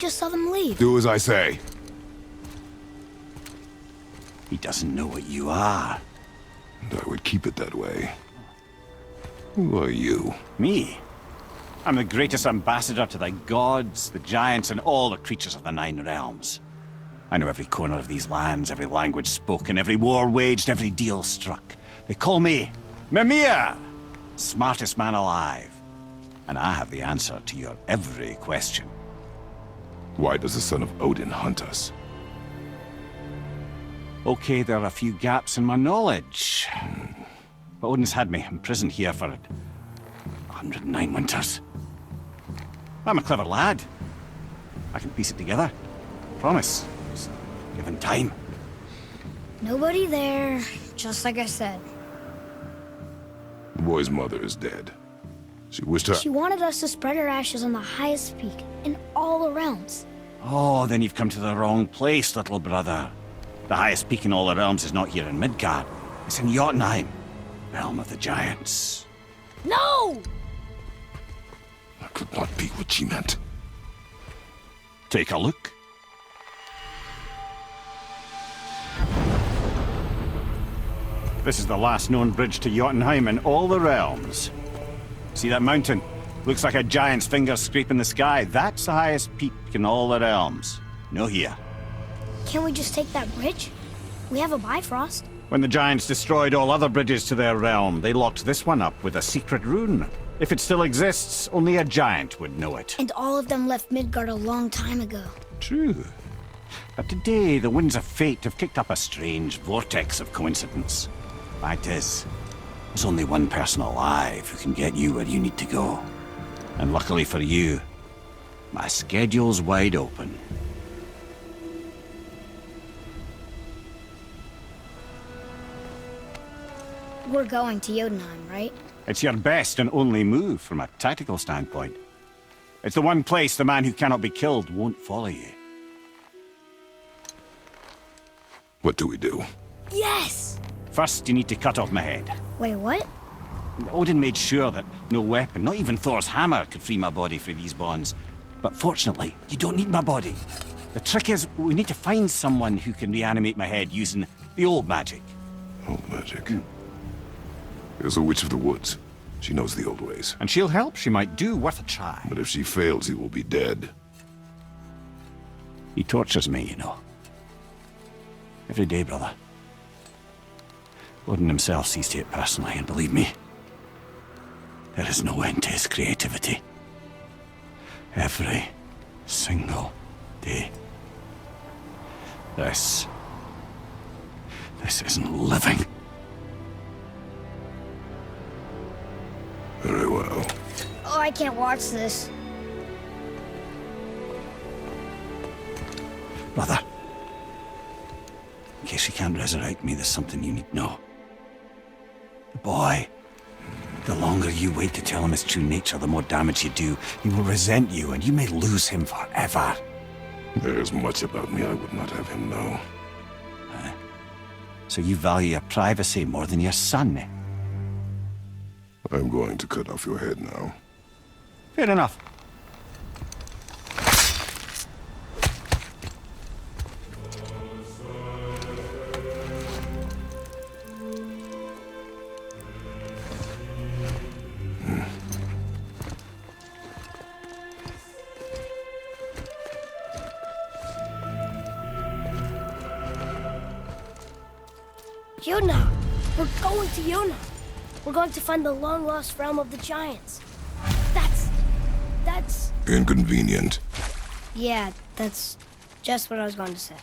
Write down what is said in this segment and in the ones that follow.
Just saw them leave. Do as I say. He doesn't know what you are. And I would keep it that way. Who are you? Me? I'm the greatest ambassador to the gods, the giants, and all the creatures of the Nine Realms. I know every corner of these lands, every language spoken, every war waged, every deal struck. They call me Mimir, smartest man alive. And I have the answer to your every question. Why does the son of Odin hunt us? Okay, there are a few gaps in my knowledge. But Odin's had me imprisoned here for 109 winters. I'm a clever lad. I can piece it together. Promise. Just given time. Nobody there, just like I said. The boy's mother is dead. She wished her... She wanted us to spread her ashes on the highest peak in all the realms. Oh, then you've come to the wrong place, little brother. The highest peak in all the realms is not here in Midgard. It's in Jotunheim, realm of the giants. No! That could not be what she meant. Take a look. This is the last known bridge to Jotunheim in all the realms. See that mountain? Looks like a giant's finger scraping the sky. That's the highest peak in all the realms. No here. Can't we just take that bridge? We have a Bifrost. When the giants destroyed all other bridges to their realm, they locked this one up with a secret rune. If it still exists, only a giant would know it. And all of them left Midgard a long time ago. True. But today, the winds of fate have kicked up a strange vortex of coincidence. Fact is, there's only one person alive who can get you where you need to go. And luckily for you, my schedule's wide open. We're going to Jotunheim, right? It's your best and only move from a tactical standpoint. It's the one place the man who cannot be killed won't follow you. What do we do? Yes! First, you need to cut off my head. Wait, what? Odin made sure that no weapon, not even Thor's hammer, could free my body from these bonds. But fortunately, you don't need my body. The trick is, we need to find someone who can reanimate my head using the old magic. Old magic. There's a witch of the woods. She knows the old ways. And she'll help, she might do, worth a try. But if she fails, he will be dead. He tortures me, you know. Every day, brother. Odin himself sees to it personally, and believe me, there is no end to his creativity. Every single day. This isn't living. Very well. Oh, I can't watch this. Brother, in case he can't resurrect me, there's something you need to know. The boy, the longer you wait to tell him his true nature, the more damage you do. He will resent you, and you may lose him forever. There is much about me I would not have him know. So you value your privacy more than your son, eh? I'm going to cut off your head now. Fair enough. Jotunheim! We're going to Jotunheim! We're going to find the long-lost realm of the giants. That's... Inconvenient. Yeah, that's just what I was going to say.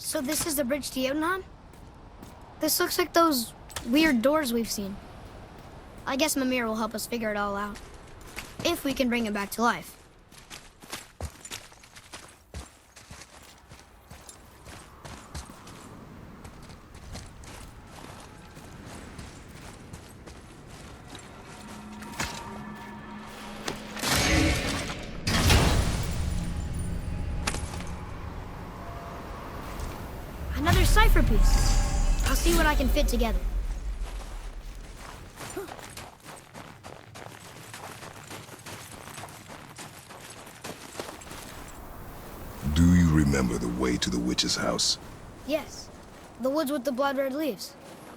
So this is the bridge to Jotunheim? This looks like those weird doors we've seen. I guess Mimir will help us figure it all out. If we can bring him back to life. Another cipher piece. I'll see what I can fit together. Do you remember the way to the witch's house? Yes. The woods with the blood-red leaves.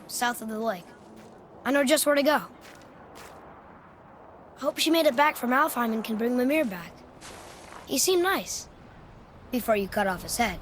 South of the lake. I know just where to go. Hope she made it back from Alfheim and can bring Mimir back. He seemed nice. Before you cut off his head.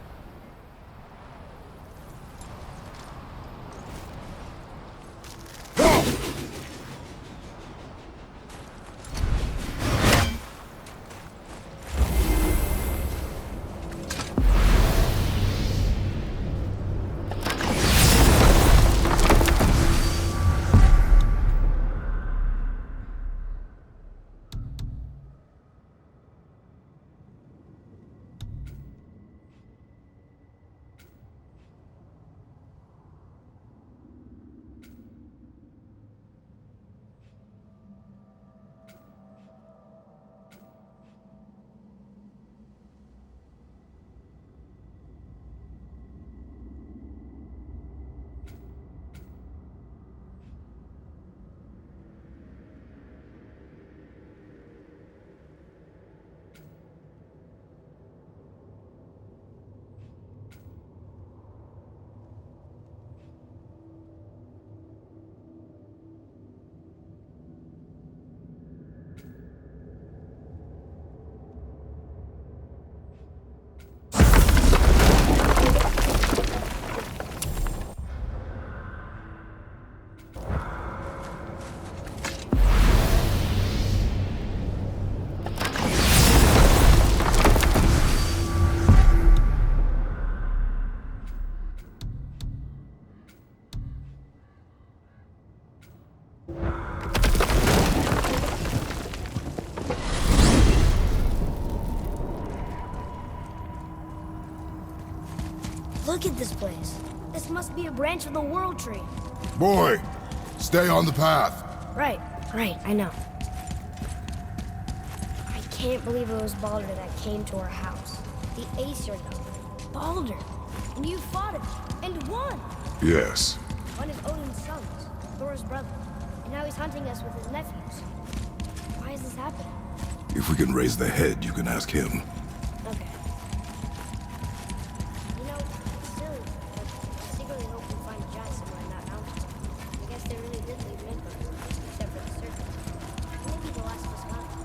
Look at this place. This must be a branch of the World Tree. Boy, stay on the path. Right, I know. I can't believe it was Baldur that came to our house. The Aesir number. Baldur. And you fought him. And won. Yes. One of Odin's sons. Thor's brother. And now he's hunting us with his nephews. Why is this happening? If we can raise the head, you can ask him. Okay. You know, it's silly, but I secretly hope we find a giant somewhere in that mountain. I guess they really did leave Midgard, except for the serpent. Maybe the last of us mountain.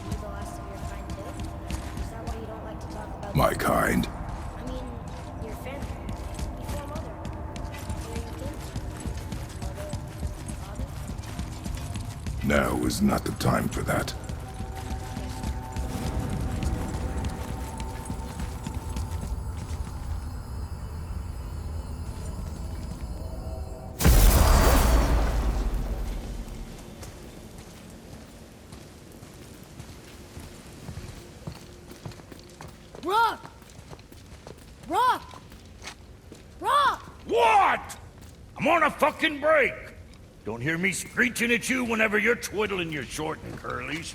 Maybe the last of your kind too? Is that why you don't like to talk about My kind. I mean, your family. Before mother. Where you came from. Mother, father? Now is not the time for that. Rock! Rock! Rock! What? I'm on a fucking break. Don't hear me screeching at you whenever you're twiddling your short and curlies.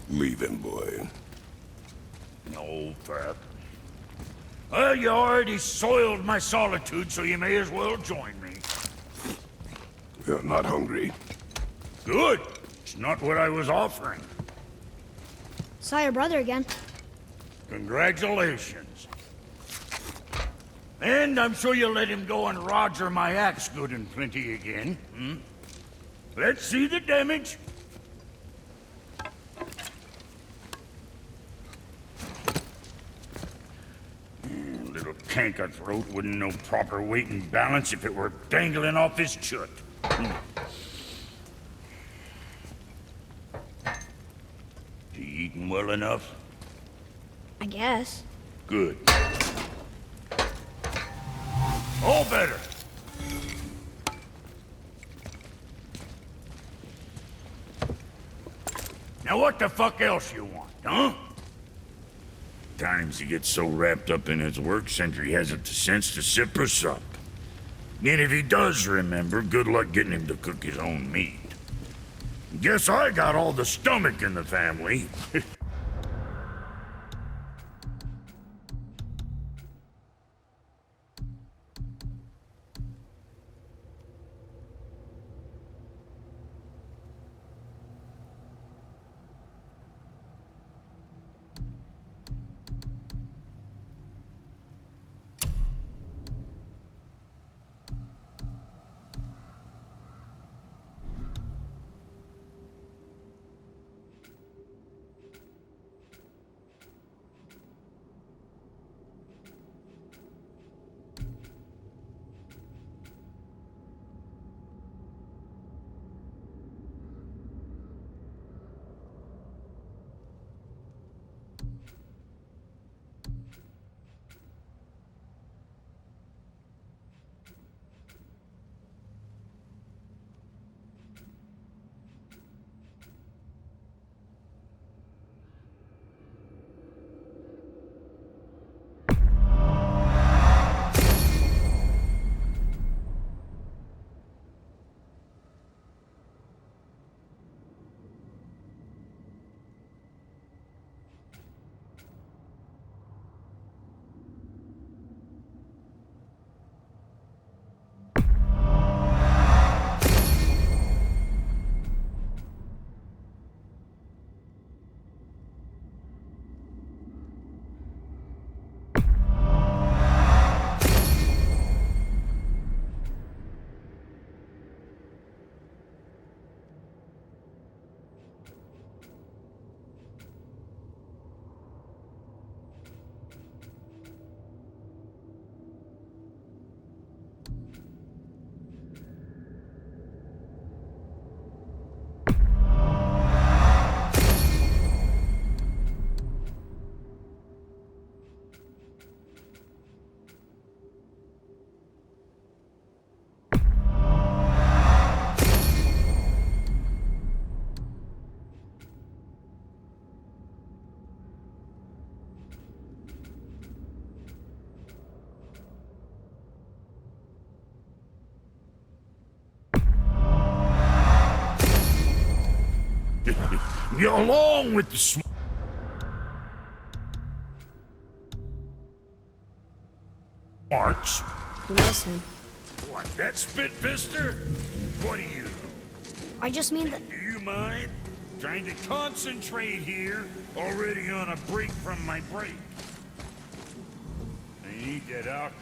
Leave him, boy. No, Pep. Well, you already soiled my solitude, so you may as well join me. You're not hungry. Good. It's not what I was offering. Saw your brother again. Congratulations. And I'm sure you'll let him go and Roger my axe good and plenty again. Hmm? Let's see the damage. Little canker throat wouldn't know proper weight and balance if it were dangling off his chut. You eating well enough? I guess. Good. All better. Now what the fuck else you want, huh? Times he gets so wrapped up in his work, Sentry hasn't the sense to sip or sup. And if he does remember, good luck getting him to cook his own meat. Guess I got all the stomach in the family. Along with the smarts. Listen, What, that spit fister? What are you? I just mean that... Do you mind? Trying to concentrate here, already on a break from my break. I need that out.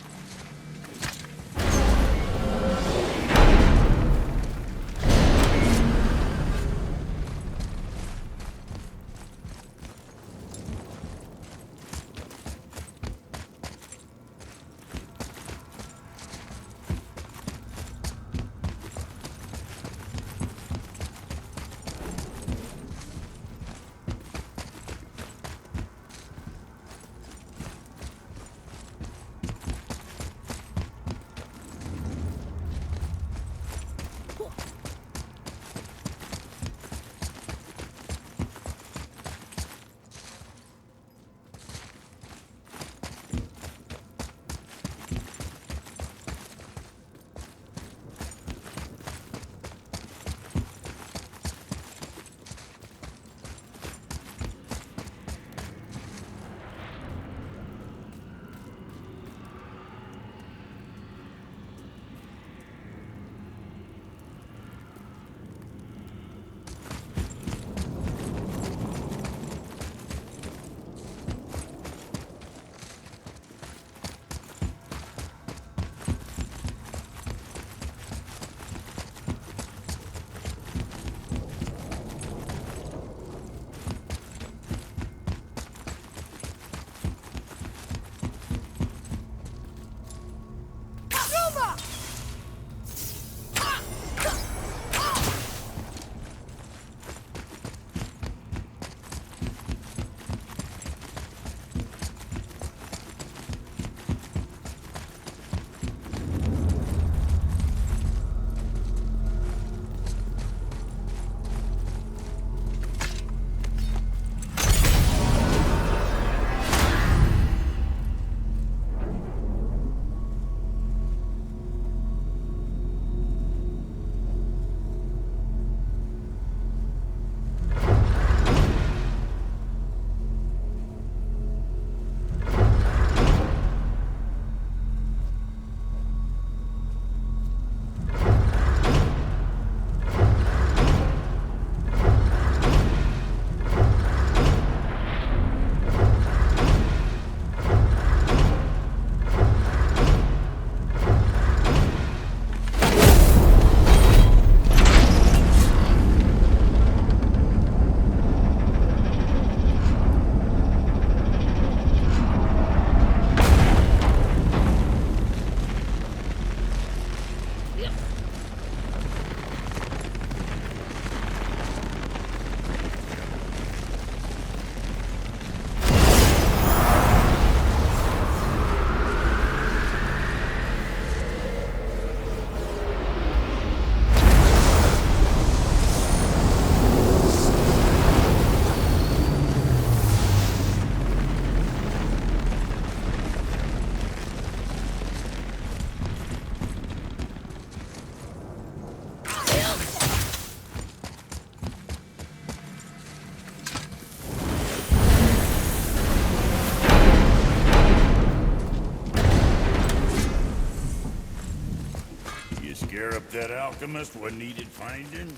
up that alchemist what needed finding?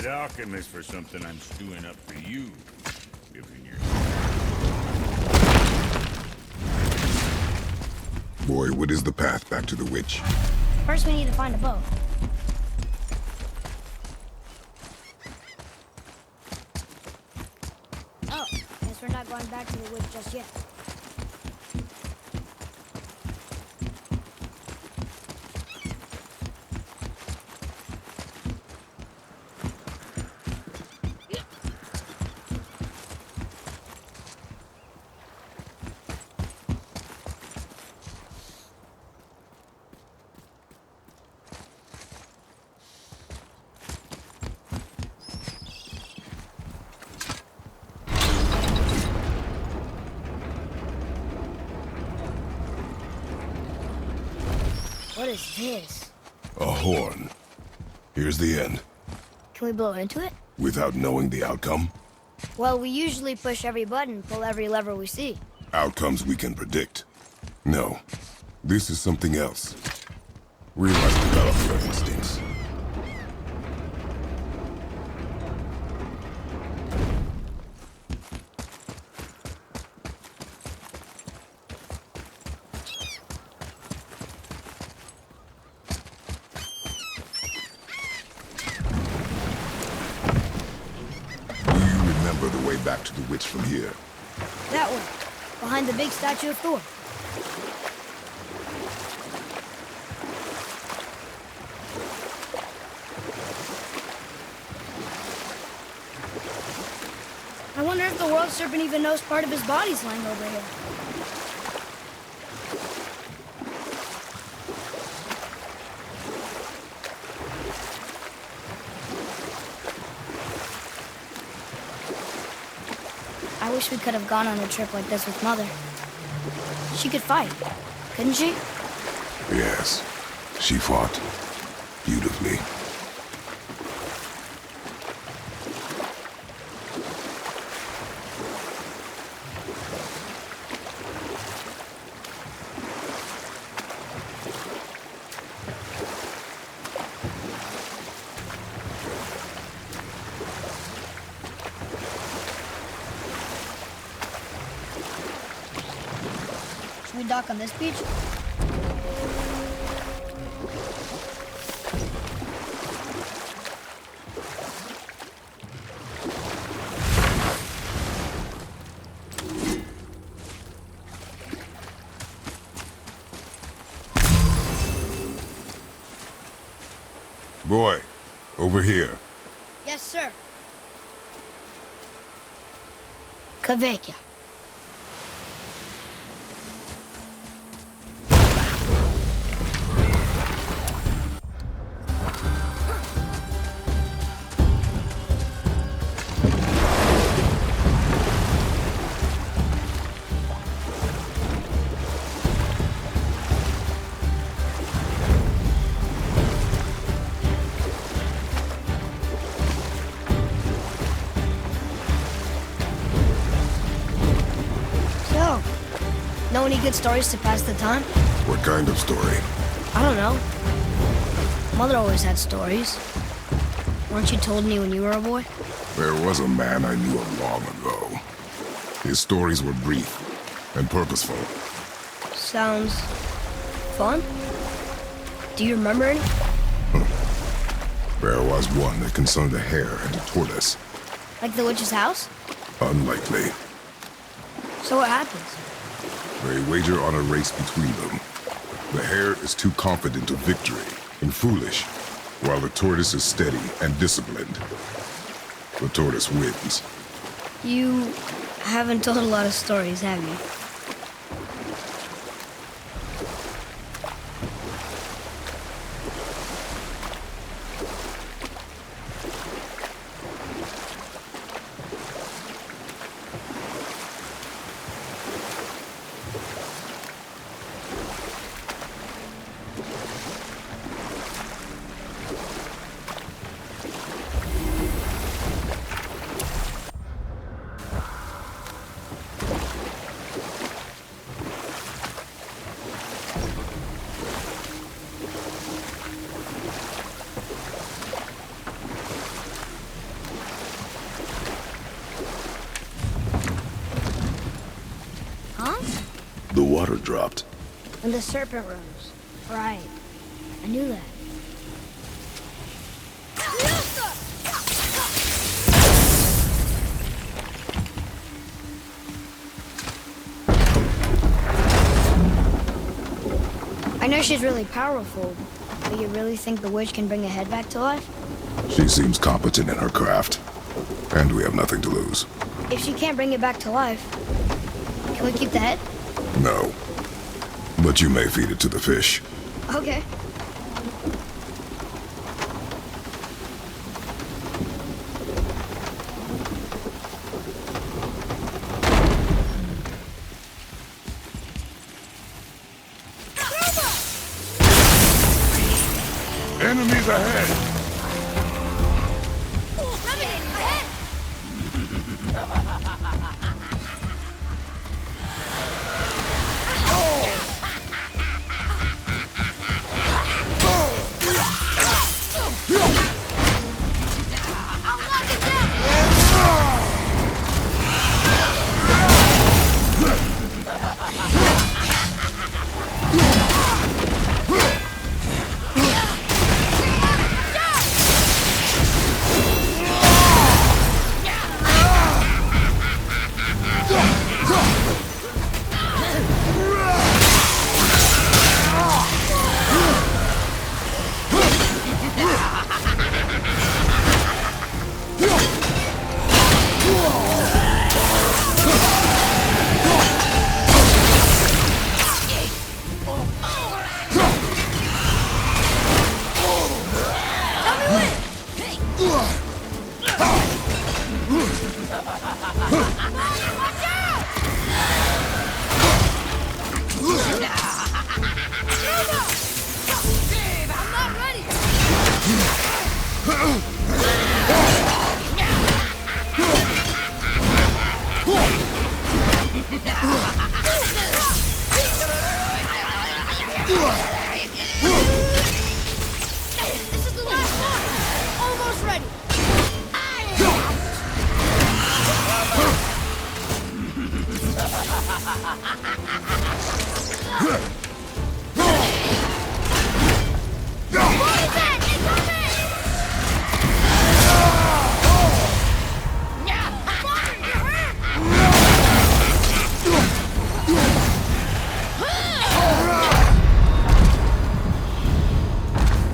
That alchemist for something I'm stewing up for you. Given your... Boy, what is the path back to the witch? First, we need to find a bow. Oh, guess we're not going back to the woods just yet. What is this? A horn. Here's the end. Can we blow into it? Without knowing the outcome? Well, we usually push every button, pull every lever we see. Outcomes we can predict. No. This is something else. We must develop your instincts. remember the way back to the witch from here. That way, behind the big statue of Thor. I wonder if the world serpent even knows part of his body's lying over here. I wish we could have gone on a trip like this with Mother. She could fight, couldn't she? Yes, she fought beautifully. Should we dock on this beach? Boy, over here. Yes, sir. Kveikja. So, know any good stories to pass the time? What kind of story? I don't know. Mother always had stories. Weren't you told me when you were a boy? There was a man I knew of long ago. His stories were brief and purposeful. Sounds fun. Do you remember any? There was one that concerned a hare and a tortoise. Like the witch's house? Unlikely. So what happens? They wager on a race between them. The hare is too confident of victory and foolish, while the tortoise is steady and disciplined. The tortoise wins. You haven't told a lot of stories, have you? Huh? The water dropped. When the serpent rose. Right. I knew that. I know she's really powerful, but you really think the witch can bring a head back to life? She seems competent in her craft, and we have nothing to lose. If she can't bring it back to life, can we keep the head? No. But you may feed it to the fish. Okay. Enemies ahead! Watch out! I'm not ready! This is the last one! Almost ready! What is that? It's coming!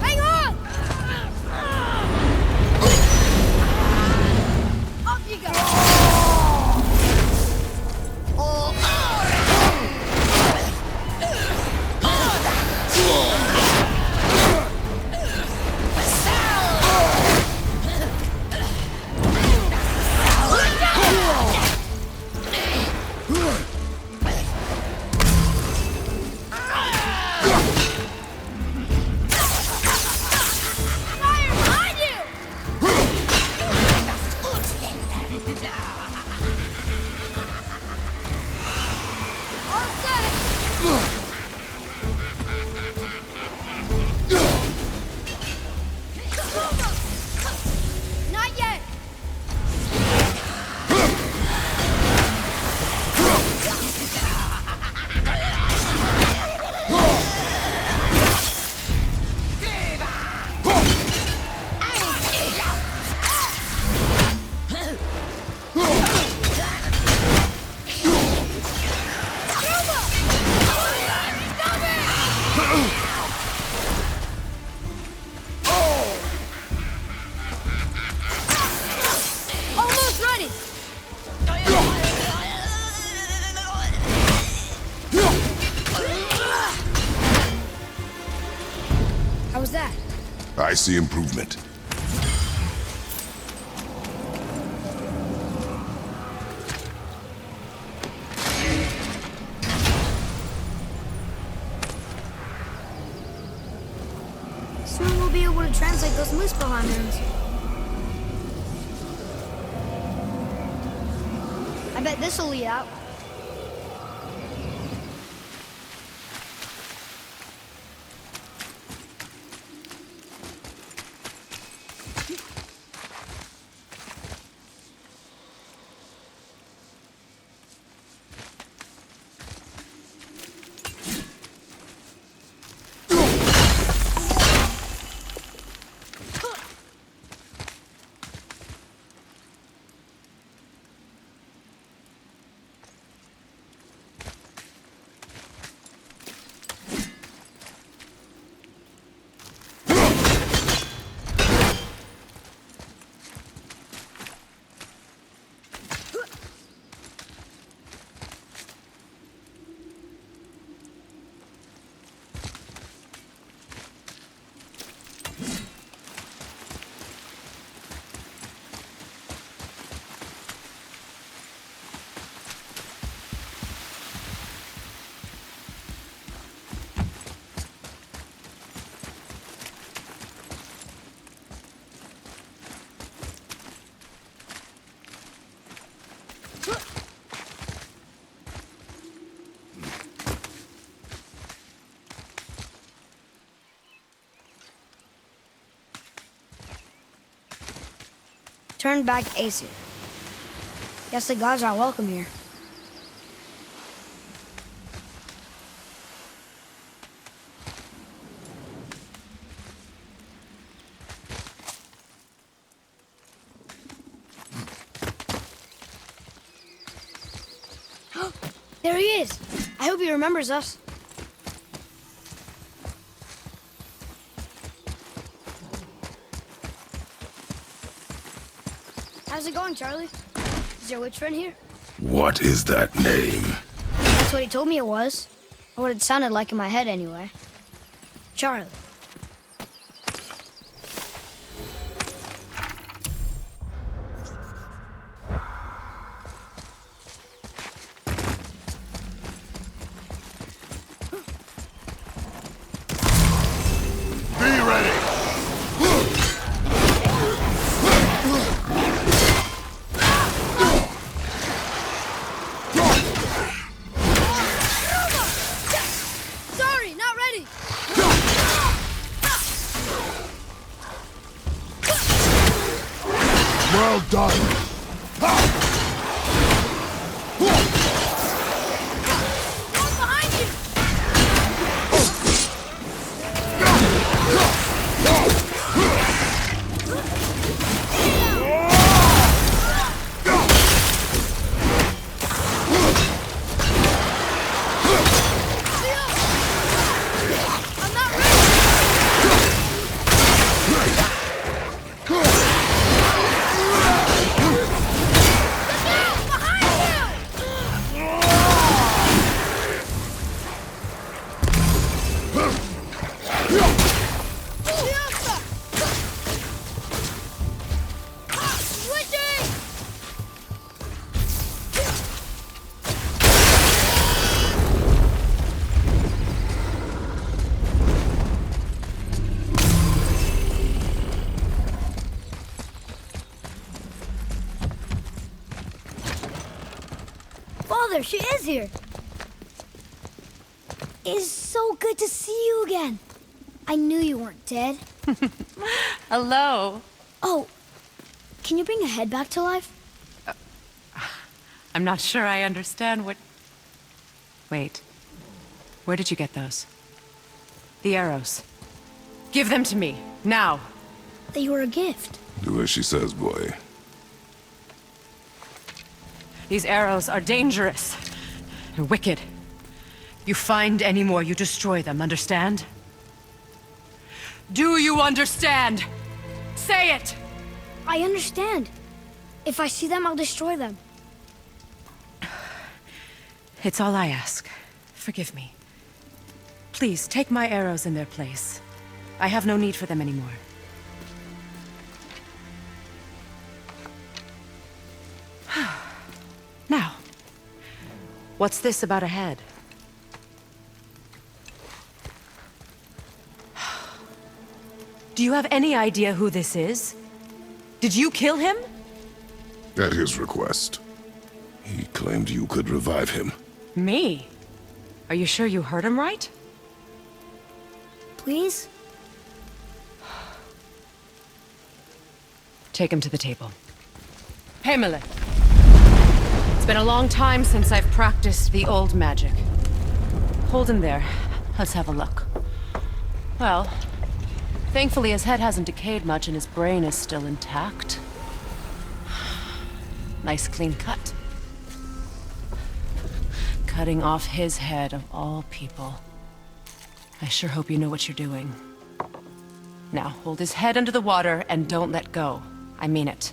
Hang on! Up you go! Fire behind you! All set! Not yet! Almost ready! How was that? I see improvement. Soon we'll be able to translate those Muspelheim runes. I bet this'll lead out. Turn back Aesir. Guess the gods aren't welcome here. There he is! I hope he remembers us. How's it going, Charlie? Is your witch friend here? What is that name? That's what he told me it was. Or what it sounded like in my head, anyway. Charlie. behind you! I'm not ready! Father, she is here. It's so good to see you again. I knew you weren't dead. Hello. Oh, can you bring a head back to life? I'm not sure I understand what... Wait. Where did you get those? The arrows. Give them to me, now. They were a gift. Do as she says, boy. These arrows are dangerous and wicked. You find any more, you destroy them, understand? Do you understand? Say it! I understand. If I see them, I'll destroy them. It's all I ask. Forgive me. Please, take my arrows in their place. I have no need for them anymore. Now, what's this about a head? Do you have any idea who this is? Did you kill him? At his request. He claimed you could revive him. Me? Are you sure you heard him right? Please? Take him to the table. Hamlet. It's been a long time since I've practiced the old magic. Hold him there. Let's have a look. Well, thankfully his head hasn't decayed much and his brain is still intact. Nice clean cut. Cutting off his head of all people. I sure hope you know what you're doing. Now, hold his head under the water and don't let go. I mean it.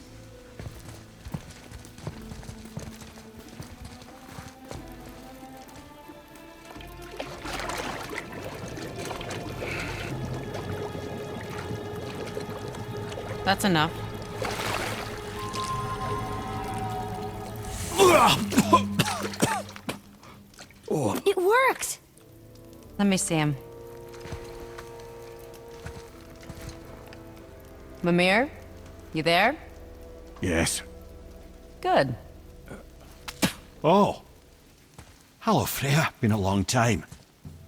That's enough. It worked! Let me see him. Mimir? You there? Yes. Good. Oh. Hello, Freya. Been a long time.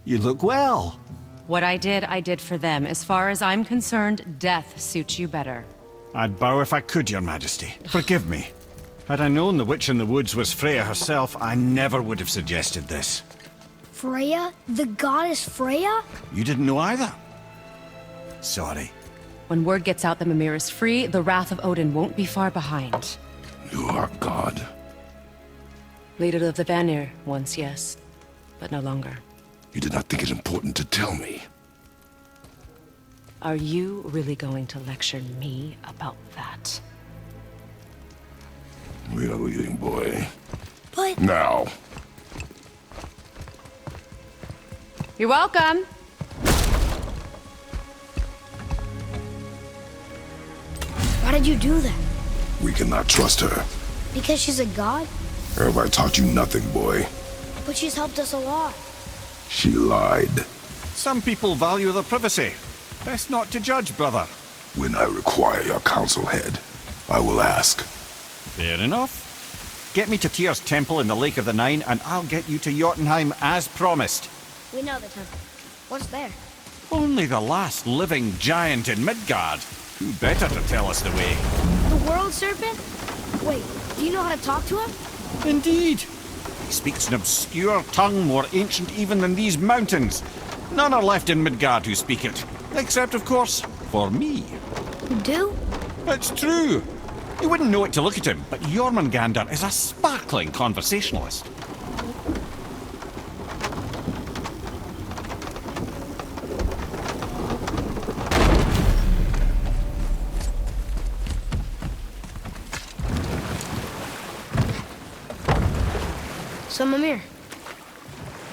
You look well. What I did for them. As far as I'm concerned, death suits you better. I'd bow if I could, Your Majesty. Forgive me. Had I known the witch in the woods was Freya herself, I never would have suggested this. Freya? The goddess Freya? You didn't know either? Sorry. When word gets out that Mimir is free, the wrath of Odin won't be far behind. You are God. Leader of the Vanir, once yes, but no longer. You did not think it important to tell me. Are you really going to lecture me about that? We are leaving, boy. But Now. You're welcome. why did you do that? We cannot trust her. Because she's a god? Have I taught you nothing, boy? But she's helped us a lot. She lied. Some people value their privacy. Best not to judge, brother. When I require your council head, I will ask. Fair enough. Get me to Tyr's temple in the Lake of the Nine, and I'll get you to Jotunheim as promised. We know the temple. What's there? Only the last living giant in Midgard. Who better to tell us the way? The world serpent? Wait, do you know how to talk to him? Indeed. He speaks an obscure tongue more ancient even than these mountains. None are left in Midgard who speak it. Except, of course, for me. You do? It's true. You wouldn't know it to look at him, but Jormungandr is a sparkling conversationalist. So, Mimir,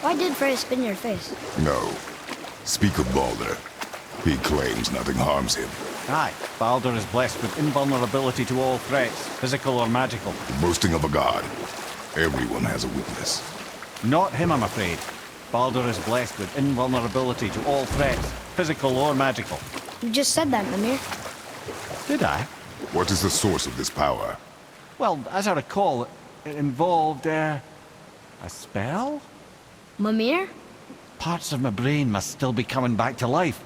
why did Freya spin your face? No. Speak of Baldur. He claims nothing harms him. Aye, Baldur is blessed with invulnerability to all threats, physical or magical. Boasting of a god. Everyone has a weakness. Not him, I'm afraid. Baldur is blessed with invulnerability to all threats, physical or magical. You just said that, Mimir. Did I? What is the source of this power? Well, as I recall, it involved, a spell? Mimir? Parts of my brain must still be coming back to life.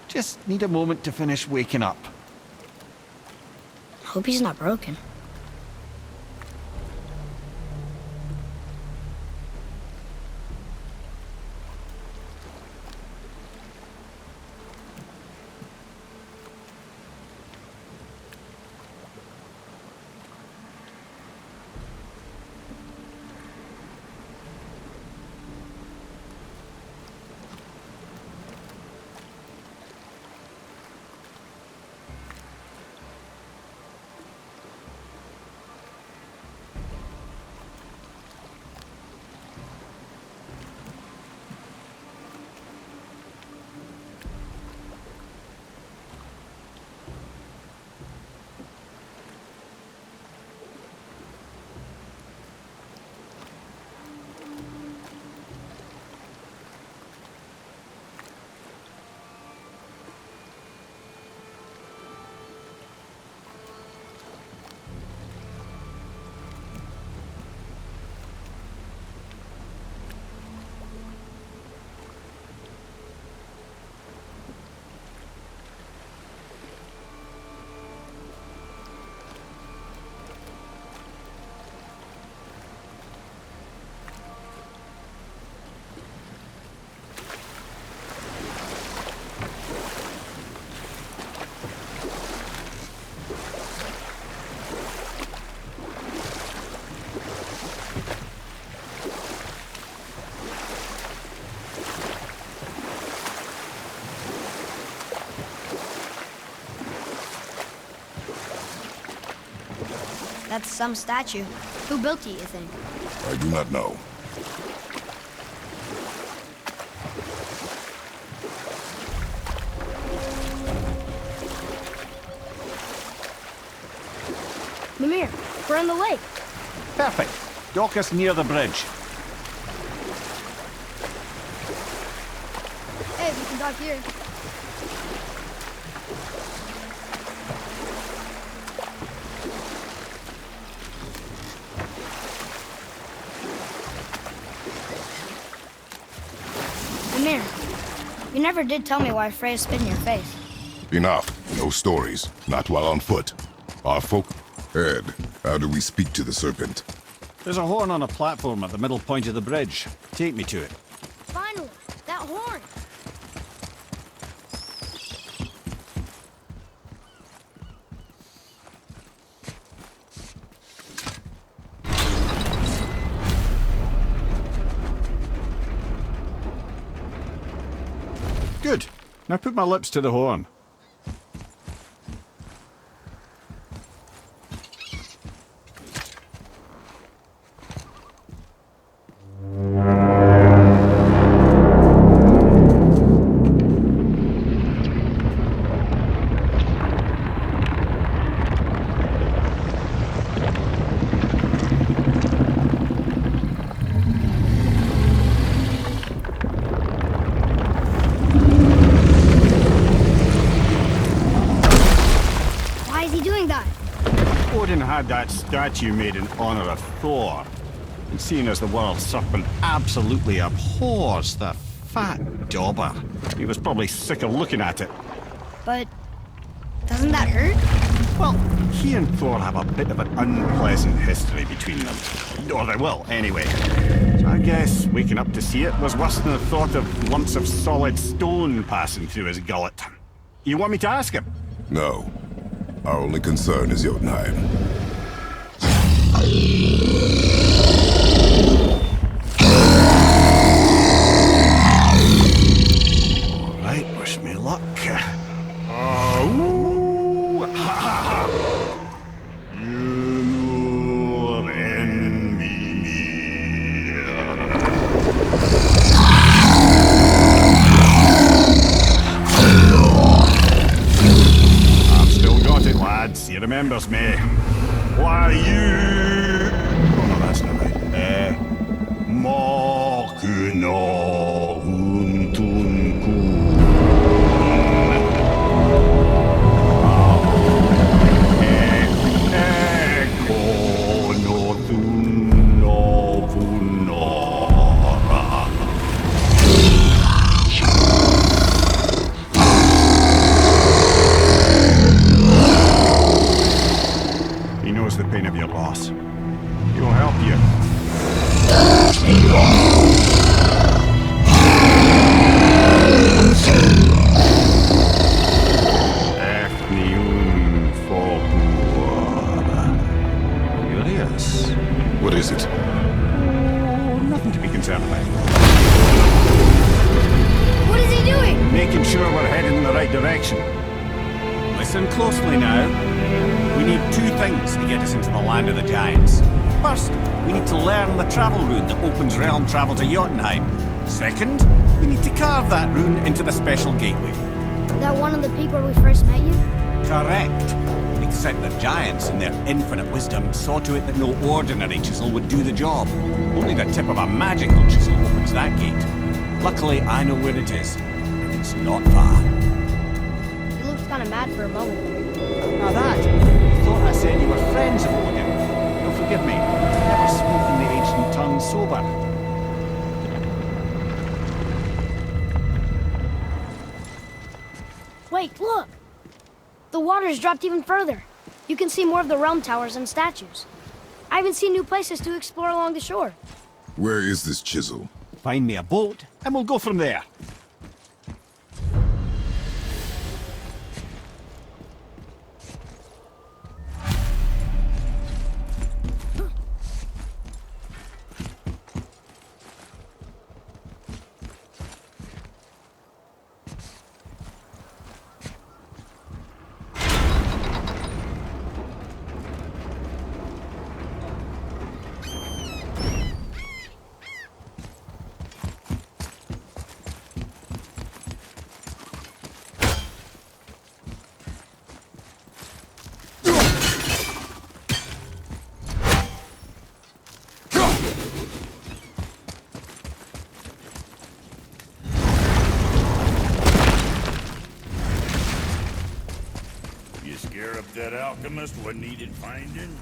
Just need a moment to finish waking up. Hope he's not broken. That's some statue. Who built it, you think? I do not know. Mimir, we're on the lake. Perfect. Dock us near the bridge. Hey, we can dock here. Mimir, you never did tell me why Freya spit in your face. Enough. No stories. Not while on foot. Our folk... Ed, how do we speak to the serpent? There's a horn on a platform at the middle point of the bridge. Take me to it. Finally, that horn. Good. Now put my lips to the horn. Why is he doing that? Odin had that statue made in honor of Thor. And seeing as the world serpent absolutely abhors the fat dauber, he was probably sick of looking at it. But doesn't that hurt? Well, he and Thor have a bit of an unpleasant history between them. Or they will, anyway. So I guess waking up to see it was worse than the thought of lumps of solid stone passing through his gullet. You want me to ask him? No. Our only concern is Jotunheim. All right, wish me luck. Ooh, ha, ha, ha. You'll envy me. I've still got it, lads. He remembers me. Why, you... Oh, no, that's not right. Makuna Huntunku. He knows the pain of your loss. He'll help you. Curious. What is it? Oh, nothing to be concerned about. What is he doing? Making sure we're headed in the right direction. Listen closely now. We need two things to get us into the land of the giants. First, we need to learn the travel rune that opens realm travel to Jotunheim. Second, we need to carve that rune into the special gateway. That one of the peak where we first met you? Correct. Except the giants, in their infinite wisdom, saw to it that no ordinary chisel would do the job. Only the tip of a magical chisel opens that gate. Luckily, I know where it is. And it's not far. You looked kind of mad for a moment. Now that, I thought I said you were friends of Odin. You'll forgive me. I've never spoken the ancient tongue sober. Wait, look! The water's dropped even further. You can see more of the realm towers and statues. I even see new places to explore along the shore. Where is this chisel? Find me a boat, and we'll go from there. You scare up that alchemist what needed finding?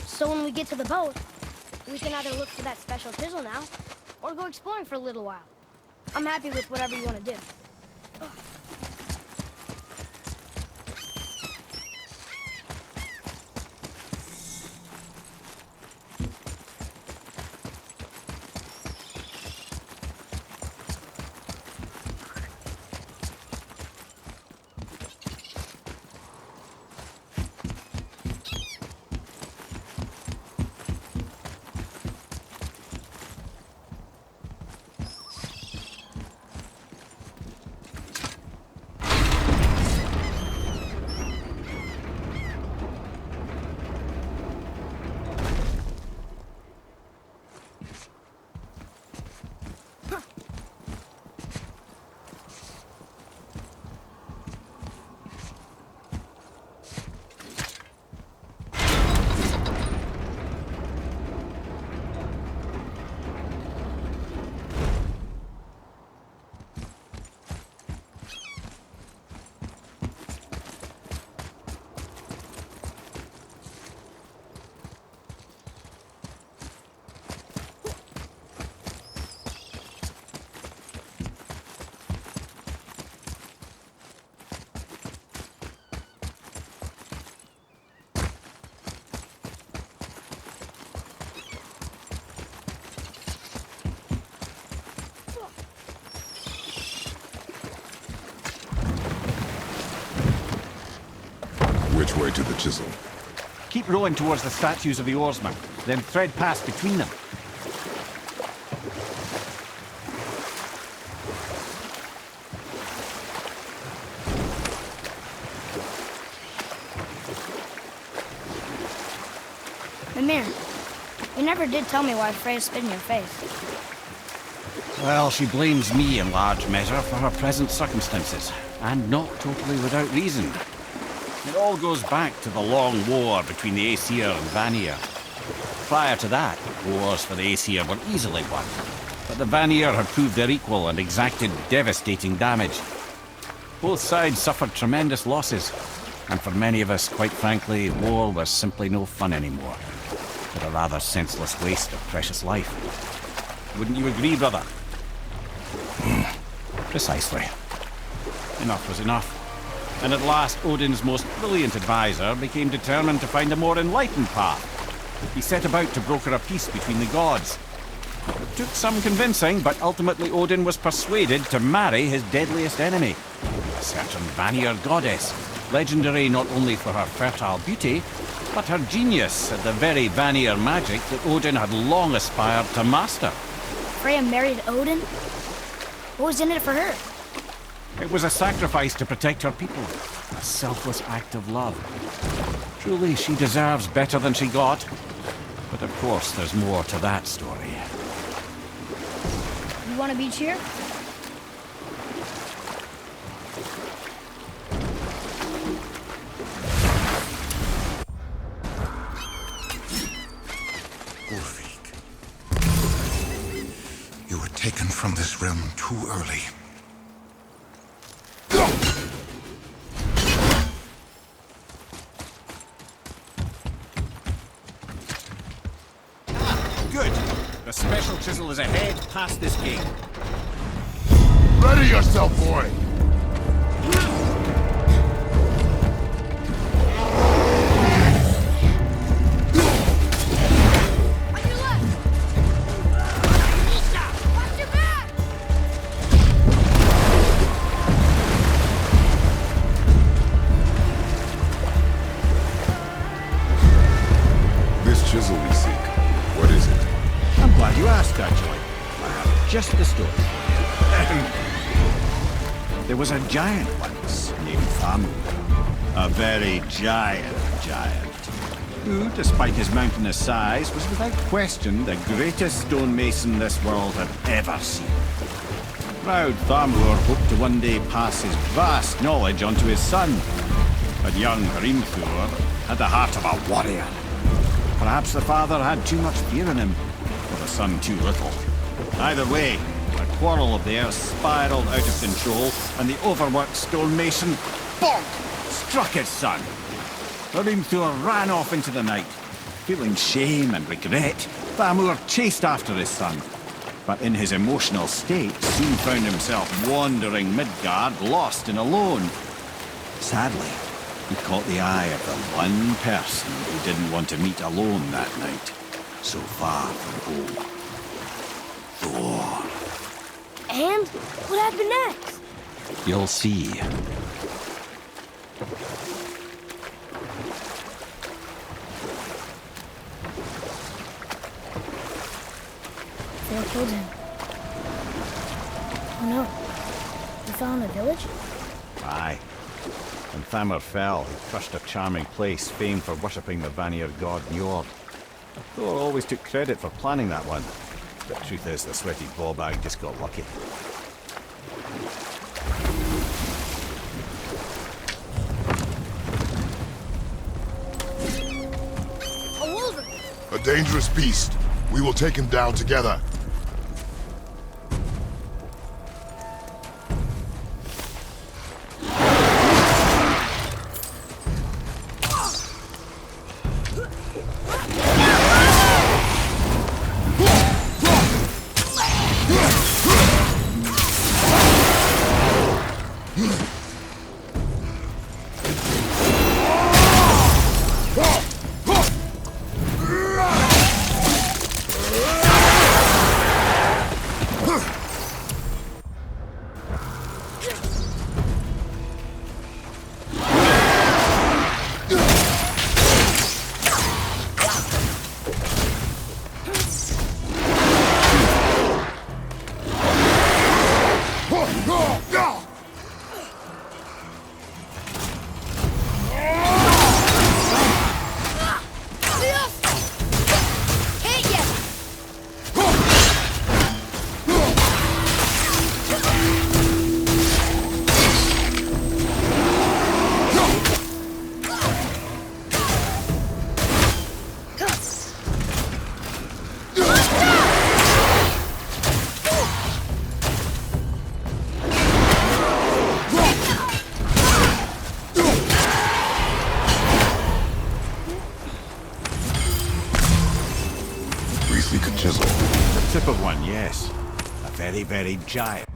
So when we get to the boat, we can either look for that special chisel now, or go exploring for a little while. I'm happy with whatever you want to do. Which way to the chisel? Keep rowing towards the statues of the oarsmen, then thread past between them. Mimir, you never did tell me why Freya spit in your face. Well, she blames me in large measure for her present circumstances, and not totally without reason. It all goes back to the long war between the Aesir and Vanir. Prior to that, wars for the Aesir were easily won, but the Vanir had proved their equal and exacted devastating damage. Both sides suffered tremendous losses, and for many of us, quite frankly, war was simply no fun anymore, but a rather senseless waste of precious life. Wouldn't you agree, brother? Precisely. Enough was enough. And at last, Odin's most brilliant advisor became determined to find a more enlightened path. He set about to broker a peace between the gods. It took some convincing, but ultimately Odin was persuaded to marry his deadliest enemy, a certain Vanir goddess, legendary not only for her fertile beauty, but her genius at the very Vanir magic that Odin had long aspired to master. Freya married Odin? What was in it for her? It was a sacrifice to protect her people, a selfless act of love. Truly, she deserves better than she got. But of course, there's more to that story. You want to be here? Ulfric, you were taken from this realm too early. Good. The special chisel is ahead past this gate. Ready yourself, boy! On your left! Nisha! Watch your back! This chisel we seek, what is it? I'm glad you asked, actually. I have just the story. There was a giant once named Thamur. A very giant, who, despite his mountainous size, was without question the greatest stonemason this world had ever seen. Proud Thamur hoped to one day pass his vast knowledge on to his son. But young Hrimthur had the heart of a warrior. Perhaps the father had too much fear in him, or the son too little. Either way, the quarrel of theirs spiraled out of control, and the overworked stonemason, bonk, struck his son. Hrimthur ran off into the night. Feeling shame and regret, Thamur chased after his son, but in his emotional state soon found himself wandering Midgard, lost and alone. Sadly, he caught the eye of the one person he didn't want to meet alone that night, so far from home. Thor. And what happened next? You'll see. They killed him. Oh no. He fell in the village? Aye. When Thamur fell, he crushed a charming place famed for worshipping the Vanir god Njord. Thor always took credit for planning that one. But the truth is, the sweaty ballbag just got lucky. A wolverine! A dangerous beast. We will take him down together. Tip of one, yes. A very, very giant.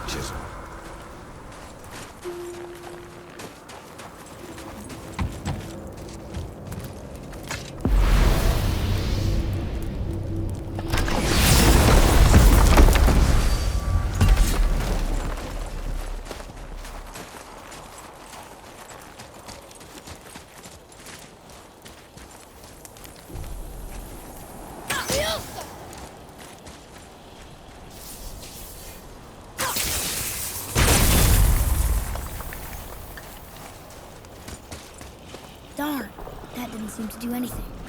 Chisel. Darn, that didn't seem to do anything.